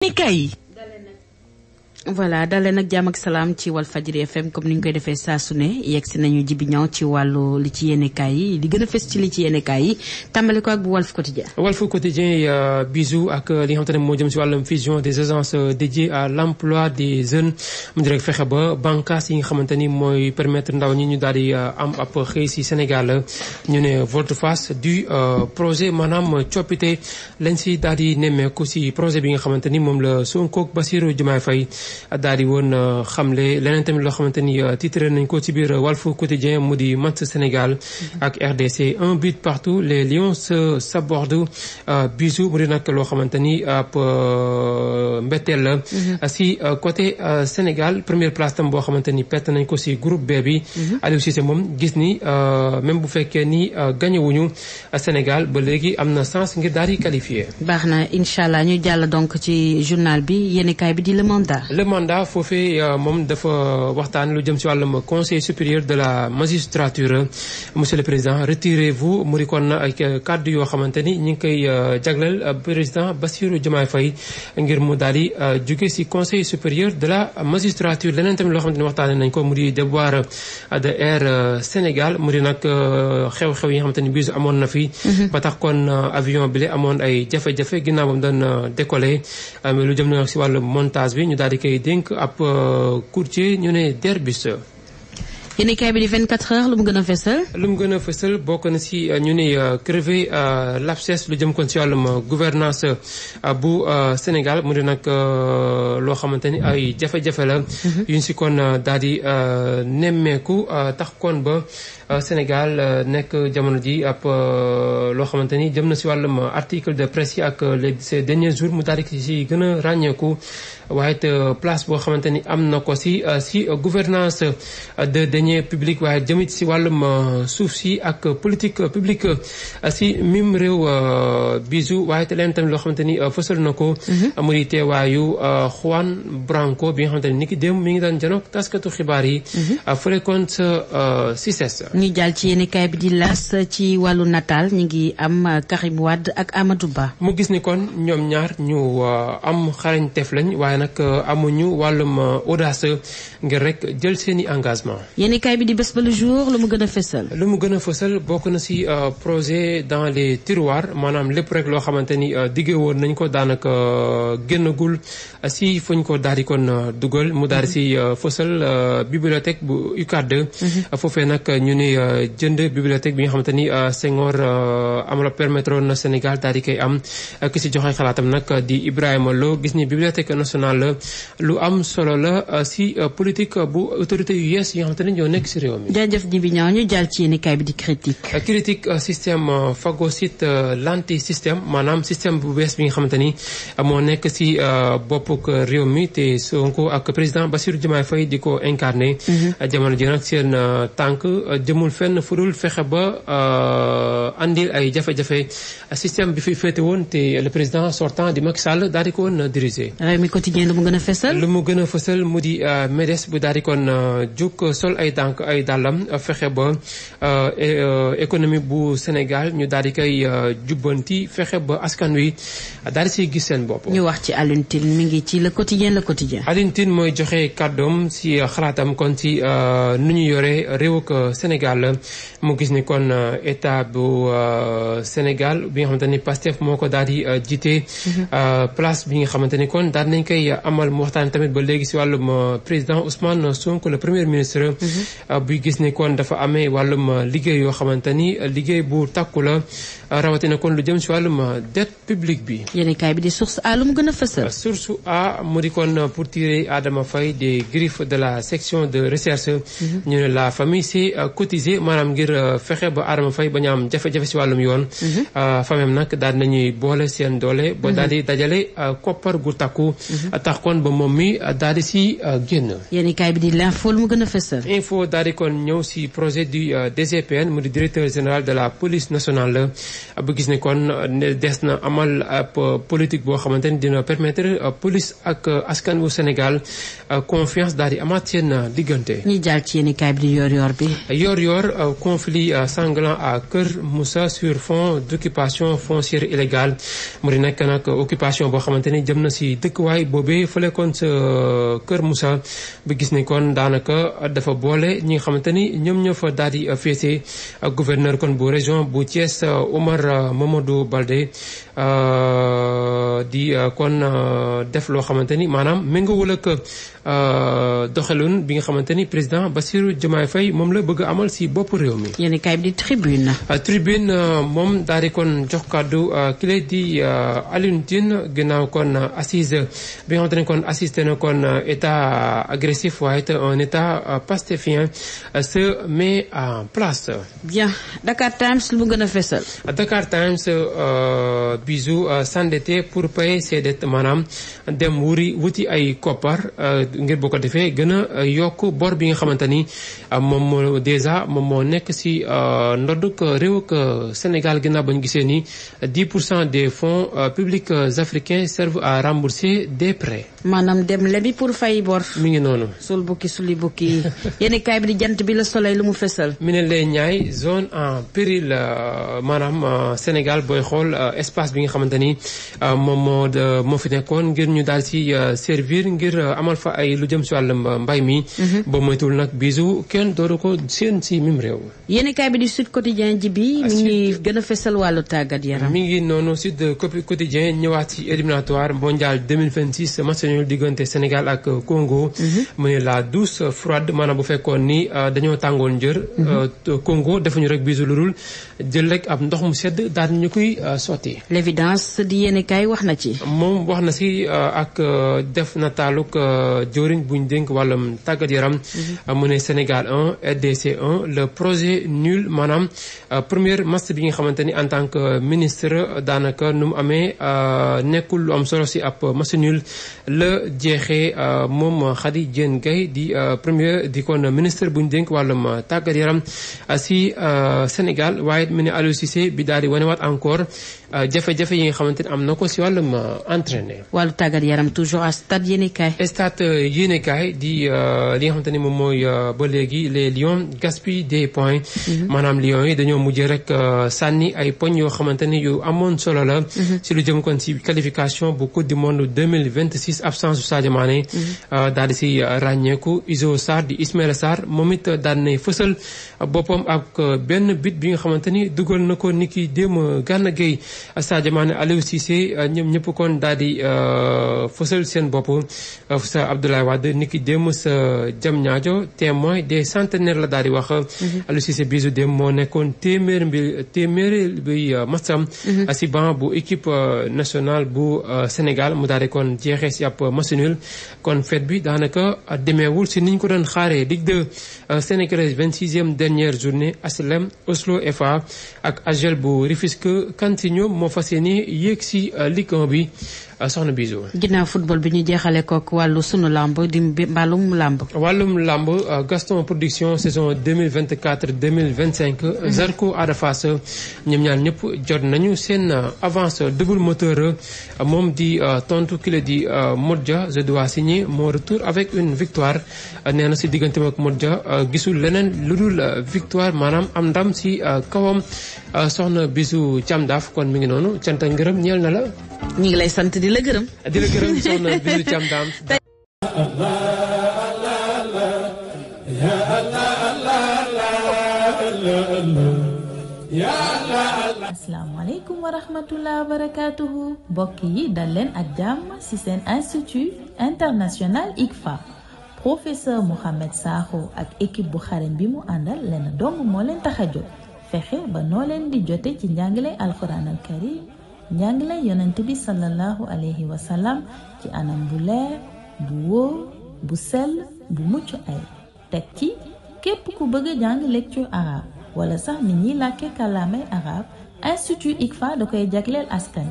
kay voilà dalee nag jàmm ak salaam ci Walfadjri FM comme ni ñu koy defee saa su ne yegg si nañu Djiby Niang ci wàllu li ci yéenekaay yi li gën a fës ci li ci yéenekaay yi tàmbali ko ak bu Walf Quotidien. Walf Quotidien bisou ak li nga xamante ne moo jëm si wàllum fusion des agences dédiées à l'emploi des jeunes mu di rek fexe ba bànqaas yi nga xamante ni mooy permettre ndaw ñi ñu daal di am ab xëy si Sénégal ñu ne volte-face du projet maanaam coppite lañ si daal di nemmeeku si projet bi nga xamante ni moom la Sonko ak Bassirou Diomaye Faye daal di woon xamle leneen tamit loo xamante ni titré nañ ko ci biir Walf Quotidien mu di match Sénégal ak RDC un but partout les Lions se sabordent bisou mu di nag loo xamante ni ab mbetteel la si côté Sénégal première place tam boo xamante ni perte nañ ko si groupe B bi Aliou Cissé moom gis ni même bu fekkee ni gagné wuñu Sénégal ba léegi am na sens ngir daal di qualifié. baax na incha allah ñu jàll donc ci journal bi yéenekaay bi di Le Mandat. Le Mandat foofee moom dafa waxtaan lu jëm ci wàllum conseil supérieur de la magistrature monsieur le président retirez-vous mu di kon ak kàddu yoo xamante ni ñu ngi koy jagleel président Bassirou Diomaye Faye ngir mu daal di jóge ci conseil supérieur de la magistrature leneen tamit loo xamante ni waxtaanee nañ ko mu di déboire de Air Sénégal mu di nag xew-xew yi nga xamante ni bisu amoon na fi. ba tax kon avion bi la amoon ay jafe-jafe ginnaaw ba mu doon décoller mais lu jëm na ci wàllum montage bi ñu daal di koy dénk ab courtier ñu ne Derbus. yéenekaay bi di 24 heures lu mu gën a fësal. lu mu gën a fësal bokk na si ñu ne crever l'abcès lu jëm kon si wàllum gouvernance bu Sénégal mu di nag loo xamante ni ay jafe-jafe la. yuñ si kon daal di nemmeeku tax kon ba Sénégal nekk jamono ji ab loo xamante ni jëm na si wàllum article de presse yi ak ces derniers jours mu daal di si gën a ràññeeku waaye it place boo xamante ni am na ko si gouvernance de deniers publics waaye jëmit si wàllum suuf si ak politique publique si mim réew bisu waaye te leen tamit loo xamante ni fësal na ko mu di teewaayu Juan Branco bi nga xamante ni ni ki démb mi ngi daan janook taskatu xibaar yi fële kon sa CICES. ñu jàll ci yéenekaay bi di L'As ci wàllu nataal ñu ngi am Karim Wade ak Amadou Ba. mu gis ni kon ñoom ñaar ñu am xarañteef lañ waaye nag amuñu wàllum audace ngir rek jël seeni engagement. yéenekaay bi di Bës Ba Le Jour lu mu gën a fësal. lu mu gën a fësal bokk na ci projet dans les tiroirs maanaam lépp rek loo xamante ni diggé woon nañ ko daanaka génnagul ci fuñ ko daal di kon dugal mu daal di ci fësal bibliothèque bu UCAD. foofee nag ñu ne jënd bibliothèque bi nga xamante ni Senghor am la permettre na Sénégal daal di koy am ki ci joxe xalaatam nag di Ibrahima Lo gis ni bibliothèque nationale lu am solo la ci politique bu autorité yu yees yi nga xamante ni ñoo nekk ci réew mi. jaajëf Djiby Niang ñu jàll ci yéenekaay bi di critique système phagocyte l'anti-système maanaam système bu bees bi nga xamante ni moo nekk ci boppuk réew mi te Sonko ak président Bassirou Diomaye Faye di ko incarné jamono ji nag seen tànk jëmul fenn fudul fexe ba andil ay jafe-jafe système bi fi féete woon te le président sortant di Macky Sall daal di ko woon diriger. Rewmi Quotidien lu mu gën a fësal. lu mu gën a fësal mu di MEDES bu daal di kon jóg sol ay tànk ay dàllam fexe ba économie bu Sénégal ñu daal di koy jubbanti fexe ba askan wi daal di siy gis seen bopp. ñu wax ci Alioune Tine mi ngi ci le quotidien. Alioune Tine mooy joxe kàddoom si xalaatam kon si nu ñu yore réewuk Sénégal mu gis ni kon état bu Sénégal bi nga xamante ni Pastef moo ko daal di jiite. place bi nga xamante ni kon daal nañ koy amal mu waxtaan tamit ba léegi si wàllum président Ousmane Sonko le premier ministre. buy gis ni kon dafa amee wàllum liggéey yoo xamante ni liggéey bu takku la rawatina kon lu jëm si wàllum dette publique bi. yéenekaay bi di Source A lu mu gën a fësal. Source A mu di kon pour tirer Adama Faye des griffes de la section de recherche. ñu ne la famille s'est cotisée maanaam ngir fexe ba Adama Faye ba ñu am jafe-jafe si wàllum yoon. famille nag daal nañuy boole seen doole. ba daal di dajale koppar gu takku. tax kon ba moom mi daal di si génn. yéenekaay bi di L'Info lu mu gën a fësal. info daal di kon ñëw si projet du DGPN mu di directeur général de la police nationale bu gis ne kon des na amal ab politique boo xamante ni dina permettre police ak askan wu Sénégal confiance daal di amaat seen diggante. ñi jàll ci yéen kaay bi di yor-yor bi. yor-yor conflit sanglant à Kër Moussa sur fond d'occupation foncière illégale mu di nekk nag occupation boo xamante ni jëm na si dëkkuwaay boobee fële kon sa Kër Moussa bi gis ne kon daanaka dafa boole ñi nga xamante ni ñoom ñoo fa daal di féete ak gouverneur kon bu région bu Thiès Omar Mamadou Baldé di kon def loo xamante ni maanaam méngoowul ak doxalin bi nga xamante ni président Bassirou Diomaye Faye moom la bëgg amal si bopp réew mi. yéen kay bi di tribune. tribune moom daal di kon jox kàddu kile di Alioune Tine ginnaaw kon assise bi nga xamante ni kon assisté na kon état agressif waaye it un état pastéfien se met en place. bien Dakar Times lu mu gën a fesal. Dakar Times Bijou s'endetter pour payer ses dettes maanaam dem wuti ay koppar ngir boo ko defee gën a yokk bor bi nga xamante ni moom moo déjà moom moo nekk si ndodduk réew ak Sénégal ginnaaw ba ñu gisee ni 10% des fonds publics africains servent à rembourser des prêts. maanaam dem lebi pour fay bor. mi ngi noonu. sul bukki suli bukki yéen kaay bi di jant bi la soleil lu mu fesal. mi ne lay ñaay zone en péril maanaam Sénégal booy xool espace bi nga xamante ni moom moo fi nekkoon ngir ñu daal si servir ngir amal fa ay lu jëm si wàllum mbay mi. ba moytuwul nag bisu kenn dooru ko seen si mim réew. yéen kaay bi di Sud Quotidien ji bi mi ngi gën a fesal wàllu tàggat yaram. mi ngi noonu Sud Quotidien ñëwaat si éliminatoire mondial 2026 match nul diggante Sénégal ak Congo. mu ne la douce froide maanaam bu fekkoon ni dañoo tàngoon njër. Congo defuñu rek bisu lu dul jël rek ab ndox mu sedd daal ñu koy sotti. l'évidence di yéen kaay wax na ci. moom wax na si ak def nataaluk jëwriñ buñ dénk wàllum tàggat yaram. mu ne Sénégal 1 RDC 1 le projet nul maanaam première match bi nga xamante ni en tant que ministre daanaka nu mu amee nekkul lu am solo si ab match nul la jeexee moom Khady Diène Gaye di premier di kon ministre buñ dénk wàllum tàggat yaram si Sénégal waaye mu ne Aliou Cissé bi daal di wanewaat encore jafe-jafe yi nga xamante ni am na ko si wàllum entraîné. wàllu tàggat yaram toujours à stade yéenekaay. stade yéenekaay di li nga xamante ni moom mooy ba léegi les Lions gaspillent des points. maanaam Lions yi dañoo mujjee rek sànni ay poñ yoo xamante ni yu amoon solo la. si lu jëm kon si qualification bu coupe du monde 2026 absence su Sadio Mané. daal di si ràññeeku Iso Sarr di Ismaïla Sarr moom it daal di fësal boppam ak benn but bi nga xamante ni dugal na ko niki démb Gana Gueye Sadio Mané Aliou Cissé ñoom ñëpp kon daal di fësal seen bopp sa Abdoulaye Wade niki démb sa Diamniadio témoin des centenaires la daal di wax. Aliou Cissé bisu démb moo nekkoon téeméeri bi matcham si banc bu équipe nationale bu Sénégal mu daal di kon jeexee si ab match nul kon fête bi daanaka demeewul si niñ ko doon xaaree Ligue 2 sénégalaise 26e dernière journée HLM Oslo FA ak AGEL bu Rufisque Kanti ñoom moo fas yéene yéeg si Ligue 1 bi soxna Biso. ginnaaw football bi ñu jeexale kook wàllu sunu lamb di mbàllum lamb. wàllum lamb Gaston production saison 2024-2025. Zarko Ada Fass ñoom ñaar ñëpp jot nañu seen avance double moteur moom di tontu kile di Modja je dois signer mon retour avec une victoire nee na si digganteem ak Modja gisul leneen lu dul victoire maanaam am ndam si kawam soxna Bisu Thiam Daaf kon mi ngi noonu cant ak ngërëm ñeel na la. ñu ngi lay sant di la gërëm. di la gërëm soxna Bisu Thiam Daaf. asalaamaaleykum wa rahmatullah wa barakaatuhu mbokk yi dal leen ak jàmm ci seen institut international ICFA professeur Mouhamed Sakho ak équipe bu xarañ bi mu àndal leen dong moo leen tax a jóg fexe ba noo leen di jote ci njàngale alquran al karim njàngale yonent bi sallallahu alayhi wa sallam ci anam bu leer bu wóor bu sell bu mucc ay teg ci képp ku bëgg a jàng lecture arabe wala sax nit ñiy làkke kàllaamay arabe institut ICFA da koy jagleel askan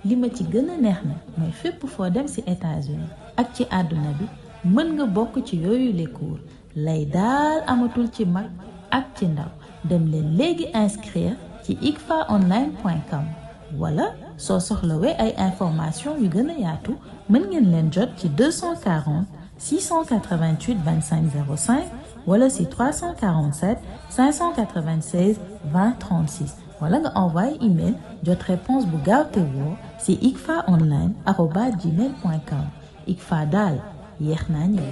bi li ma ci gën a neex na mooy fépp foo dem ci États-Unis ak ci àdduna bi mën nga bokk ci yooyu les cours lay daal amatul ci mag ak ci ndaw dem leen léegi inscrire ci icfaonline.com wala soo soxlawee ay information yu gën a yaatu mën ngeen leen jot ci 240 688 25 05 wala si 347 596 20 36 wala nga envoyé email jot réponse bu gaaw te woo si icfaonline@gmail.com ICFA daal yéex naa ñëw.